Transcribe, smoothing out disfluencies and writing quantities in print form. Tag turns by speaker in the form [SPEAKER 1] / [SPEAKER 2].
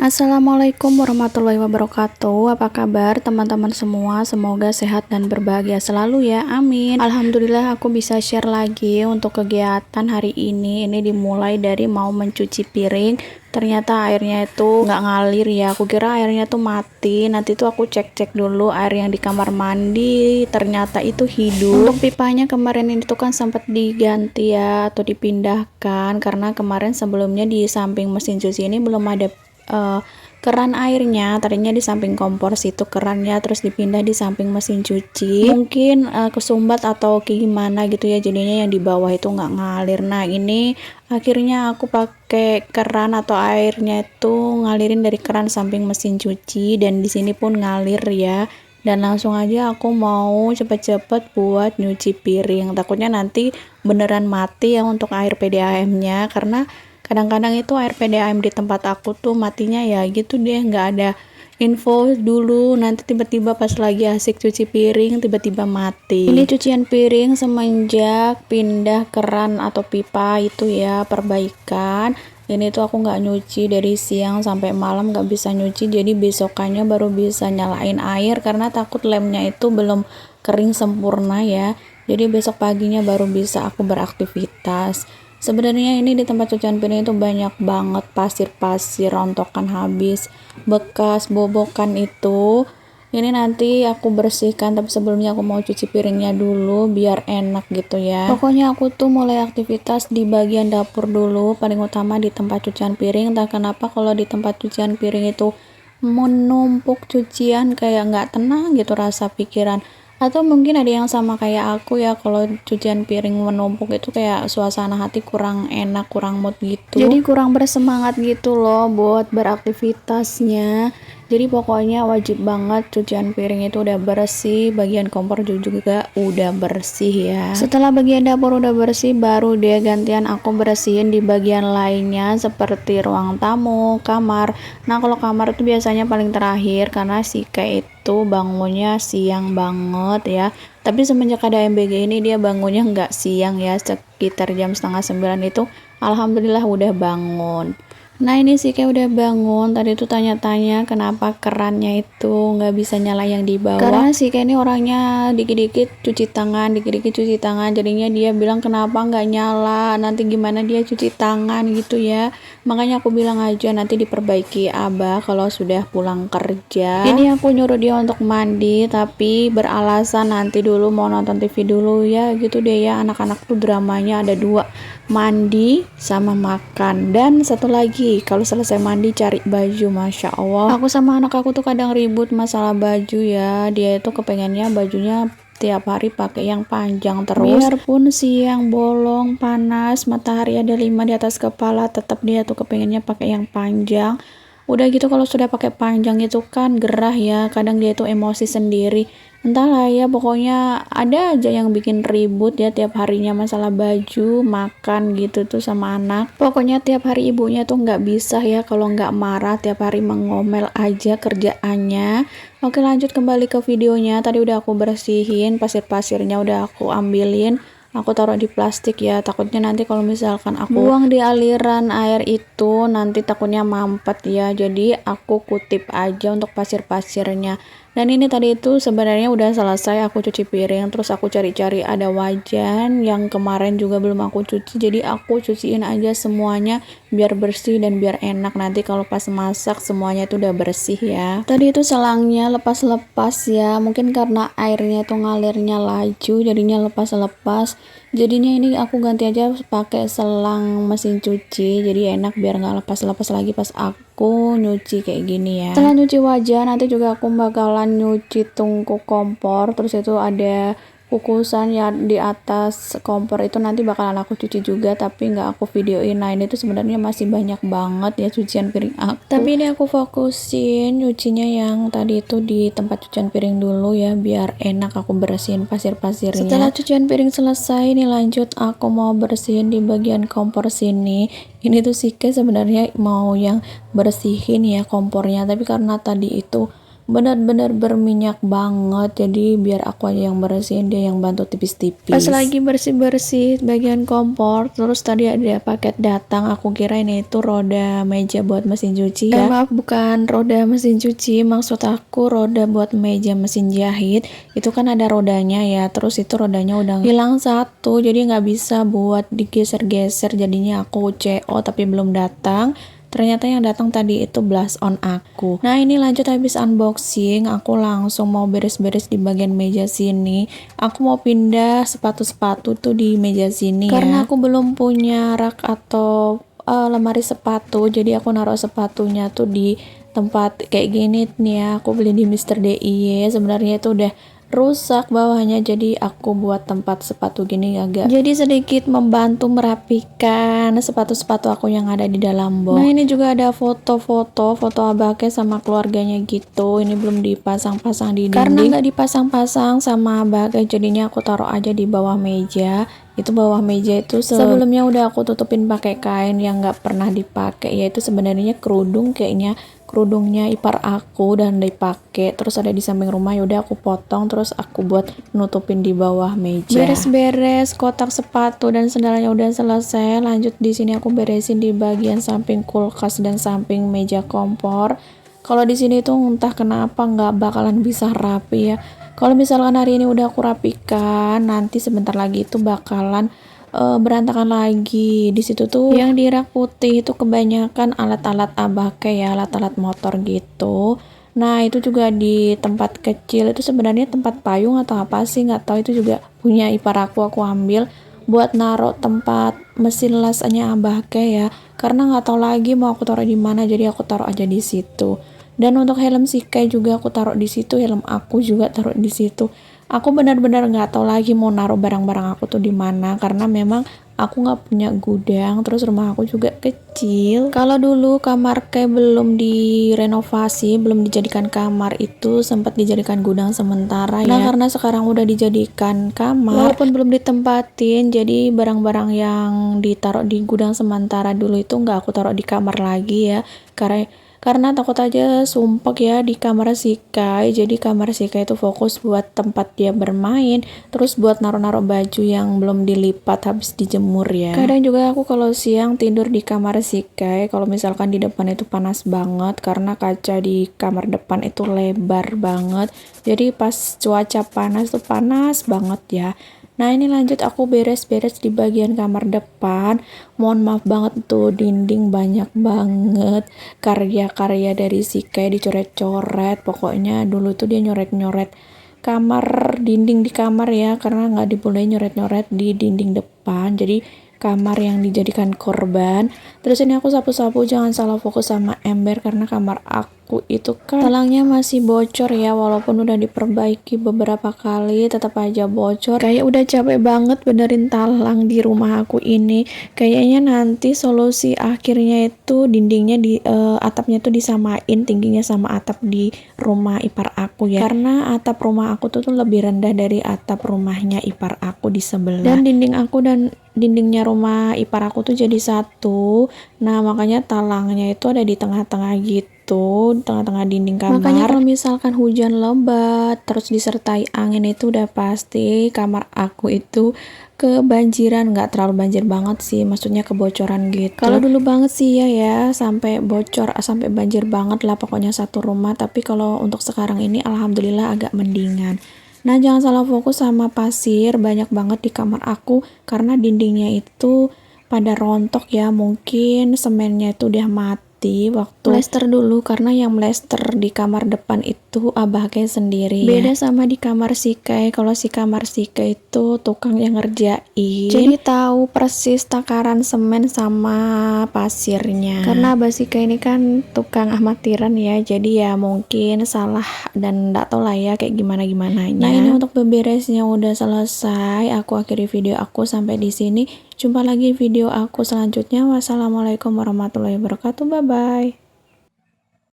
[SPEAKER 1] Assalamualaikum warahmatullahi wabarakatuh. Apa kabar teman-teman semua? Semoga sehat dan berbahagia selalu ya, amin. Alhamdulillah aku bisa share lagi untuk kegiatan hari ini. Ini dimulai dari mau mencuci piring. Ternyata airnya itu nggak ngalir ya. Aku kira airnya tuh mati. Nanti tuh aku cek-cek dulu air yang di kamar mandi. Ternyata itu hidup. Untuk pipanya kemarin itu kan sempat diganti ya atau dipindahkan karena kemarin sebelumnya di samping mesin cuci ini belum ada keran airnya. Tadinya di samping kompor situ kerannya, terus dipindah di samping mesin cuci. Mungkin kesumbat atau gimana gitu ya, jadinya yang di bawah itu nggak ngalir. Nah ini akhirnya aku pakai keran atau airnya itu ngalirin dari keran samping mesin cuci, dan di sini pun ngalir ya. Dan langsung aja aku mau cepet-cepet buat nyuci piring, takutnya nanti beneran mati ya untuk air PDAM-nya, karena kadang-kadang itu air PDAM di tempat aku tuh matinya ya gitu deh, nggak ada info dulu, nanti tiba-tiba pas lagi asik cuci piring tiba-tiba mati. Ini cucian piring semenjak pindah keran atau pipa itu ya, perbaikan. Ini tuh aku nggak nyuci dari siang sampai malam, nggak bisa nyuci, jadi besokannya baru bisa nyalain air karena takut lemnya itu belum kering sempurna ya. Jadi besok paginya baru bisa aku beraktivitas. Sebenarnya ini di tempat cucian piring itu banyak banget pasir-pasir, rontokan habis, bekas bobokan itu. Ini nanti aku bersihkan, tapi sebelumnya aku mau cuci piringnya dulu biar enak gitu ya. Pokoknya aku tuh mulai aktivitas di bagian dapur dulu, paling utama di tempat cucian piring. Entah kenapa kalau di tempat cucian piring itu menumpuk cucian kayak nggak tenang gitu rasa pikiran. Atau mungkin ada yang sama kayak aku ya, kalau cucian piring menumpuk itu kayak suasana hati kurang enak, kurang mood gitu, jadi kurang bersemangat gitu loh buat beraktivitasnya. Jadi pokoknya wajib banget cucian piring itu udah bersih, bagian kompor juga udah bersih ya. Setelah bagian dapur udah bersih, baru deh gantian aku bersihin di bagian lainnya seperti ruang tamu, kamar. Nah kalau kamar itu biasanya paling terakhir karena si kayak itu bangunnya siang banget ya. Tapi semenjak ada MBG ini dia bangunnya nggak siang ya, sekitar jam setengah 9 itu alhamdulillah udah bangun. Nah ini sih kayak udah bangun, tadi tuh tanya-tanya kenapa kerannya itu nggak bisa nyala yang di bawah, karena sih kayak ini orangnya dikit-dikit cuci tangan, dikit-dikit cuci tangan, jadinya dia bilang kenapa nggak nyala, nanti gimana dia cuci tangan gitu ya. Makanya aku bilang aja nanti diperbaiki Abah kalau sudah pulang kerja. Ini aku nyuruh dia untuk mandi, tapi beralasan nanti dulu mau nonton TV dulu ya gitu deh ya. Anak-anak tuh dramanya ada dua, mandi sama makan, dan satu lagi kalau selesai mandi cari baju. Masya Allah, aku sama anak aku tuh kadang ribut masalah baju ya. Dia itu kepengennya bajunya tiap hari pakai yang panjang terus, biarpun siang bolong panas matahari ada 5 di atas kepala, tetap dia tuh kepengennya pakai yang panjang. Udah gitu kalau sudah pakai panjang itu kan gerah ya, kadang dia tuh emosi sendiri. Entahlah ya, pokoknya ada aja yang bikin ribut ya tiap harinya masalah baju, makan gitu tuh sama anak. Pokoknya tiap hari ibunya tuh nggak bisa ya kalau nggak marah, tiap hari mengomel aja kerjaannya. Oke lanjut kembali ke videonya. Tadi udah aku bersihin, pasir-pasirnya udah aku ambilin, aku taruh di plastik ya, takutnya nanti kalau misalkan aku buang di aliran air itu nanti takutnya mampet ya, jadi aku kutip aja untuk pasir-pasirnya. Dan ini tadi itu sebenarnya udah selesai aku cuci piring, terus aku cari-cari ada wajan yang kemarin juga belum aku cuci, jadi aku cuciin aja semuanya biar bersih dan biar enak nanti kalau pas masak semuanya itu udah bersih ya. Tadi itu selangnya lepas-lepas ya, mungkin karena airnya itu ngalirnya laju jadinya lepas-lepas. Jadinya ini aku ganti aja pakai selang mesin cuci, jadi enak biar nggak lepas-lepas lagi pas aku nyuci kayak gini ya. Setelah nyuci wajan nanti juga aku bakalan nyuci tungku kompor, terus itu ada kukusan ya di atas kompor itu nanti bakalan aku cuci juga tapi nggak aku videoin. Nah ini tuh sebenarnya masih banyak banget ya cucian piring aku, tapi ini aku fokusin nyucinya yang tadi itu di tempat cucian piring dulu ya biar enak aku bersihin pasir-pasirnya. Setelah cucian piring selesai nih lanjut aku mau bersihin di bagian kompor sini. Ini tuh sih kayak sebenarnya mau yang bersihin ya kompornya, tapi karena tadi itu benar-benar berminyak banget, jadi biar aku aja yang bersihin, dia yang bantu tipis-tipis. Pas lagi bersih-bersih bagian kompor, terus tadi ada paket datang, aku kira ini itu roda meja buat mesin cuci ya. Maaf, bukan roda mesin cuci, maksud aku roda buat meja mesin jahit. Itu kan ada rodanya ya, terus itu rodanya udah hilang satu, jadi nggak bisa buat digeser-geser, jadinya aku CO tapi belum datang. Ternyata yang datang tadi itu blush on aku. Nah, ini lanjut habis unboxing, aku langsung mau beres-beres di bagian meja sini. Aku mau pindah sepatu-sepatu tuh di meja sini ya. Karena aku belum punya rak atau lemari sepatu, jadi aku naruh sepatunya tuh di tempat kayak gini nih ya. Aku beli di Mr. DIY. Sebenarnya itu udah rusak bawahnya, jadi aku buat tempat sepatu gini agak jadi sedikit membantu merapikan sepatu-sepatu aku yang ada di dalam box. Nah, ini juga ada foto Abake sama keluarganya gitu. Ini belum dipasang-pasang di dinding karena nggak dipasang-pasang sama Abake, jadinya aku taruh aja di bawah meja. Itu bawah meja itu sebelumnya udah aku tutupin pakai kain yang nggak pernah dipakai, yaitu sebenarnya kerudungnya ipar aku dan dipakai, terus ada di samping rumah, yaudah aku potong terus aku buat nutupin di bawah meja. Beres-beres kotak sepatu dan sendalnya udah selesai. Lanjut di sini aku beresin di bagian samping kulkas dan samping meja kompor. Kalau di sini tuh entah kenapa nggak bakalan bisa rapi ya. Kalau misalkan hari ini udah aku rapikan, nanti sebentar lagi itu bakalan berantakan lagi. Di situ tuh yang di rak putih itu kebanyakan alat-alat Abake ya, alat-alat motor gitu. Nah, itu juga di tempat kecil itu sebenarnya tempat payung atau apa sih nggak tahu, itu juga punya ipar aku ambil buat naruh tempat mesin lasnya Abake ya, karena nggak tahu lagi mau aku taruh di mana, jadi aku taruh aja di situ. Dan untuk helm Sikai juga aku taruh di situ, helm aku juga taruh di situ. Aku benar-benar nggak tahu lagi mau naruh barang-barang aku tuh di mana, karena memang aku nggak punya gudang, terus rumah aku juga kecil. Kalau dulu kamar kayak belum direnovasi, belum dijadikan kamar, itu sempat dijadikan gudang sementara ya. Nah, karena sekarang udah dijadikan kamar, walaupun belum ditempatin, jadi barang-barang yang ditaruh di gudang sementara dulu itu nggak aku taruh di kamar lagi ya, karena takut aja sumpek ya di kamar Sikai. Jadi kamar Sikai itu fokus buat tempat dia bermain, terus buat naruh-naruh baju yang belum dilipat habis dijemur ya. Kadang juga aku kalau siang tidur di kamar Sikai, kalau misalkan di depan itu panas banget karena kaca di kamar depan itu lebar banget, jadi pas cuaca panas tuh panas banget ya. Nah, ini lanjut aku beres-beres di bagian kamar depan. Mohon maaf banget tuh, dinding banyak banget karya-karya dari Sikai dicoret-coret. Pokoknya dulu tuh dia nyoret-nyoret kamar, dinding di kamar ya, karena nggak dibolehin nyoret-nyoret di dinding depan, jadi kamar yang dijadikan korban. Terus ini aku sapu-sapu, jangan salah fokus sama ember karena kamar aku itu kan talangnya masih bocor ya, walaupun udah diperbaiki beberapa kali tetap aja bocor. Kayak udah capek banget benerin talang di rumah aku ini. Kayaknya nanti solusi akhirnya itu dindingnya atapnya tuh disamain tingginya sama atap di rumah ipar aku ya, karena atap rumah aku tuh lebih rendah dari atap rumahnya ipar aku di sebelah, dan dinding aku dan dindingnya rumah ipar aku tuh jadi satu. Nah, makanya talangnya itu ada di tengah-tengah gitu, di tengah-tengah dinding kamar. Makanya kalau misalkan hujan lebat terus disertai angin, itu udah pasti kamar aku itu kebanjiran. Nggak terlalu banjir banget sih, maksudnya kebocoran gitu. Kalau dulu banget sih ya sampai bocor, sampai banjir banget lah pokoknya satu rumah. Tapi kalau untuk sekarang ini alhamdulillah agak mendingan. Nah, jangan salah fokus sama pasir banyak banget di kamar aku karena dindingnya itu pada rontok ya, mungkin semennya itu udah mati waktu plester dulu, karena yang plester di kamar depan itu Abake sendiri ya. Beda sama di kamar Sikai. Kalau si kamar Sikai itu tukang yang ngerjain, jadi tahu persis takaran semen sama pasirnya. Karena Abah Sikai ini kan tukang amatiran ya, jadi ya mungkin salah dan nggak tahu lah ya kayak gimana-gimananya. Nah, ini untuk beberesnya udah selesai. Aku akhiri video aku sampai di sini. Jumpa lagi video aku selanjutnya. Wassalamualaikum warahmatullahi wabarakatuh. Bye bye.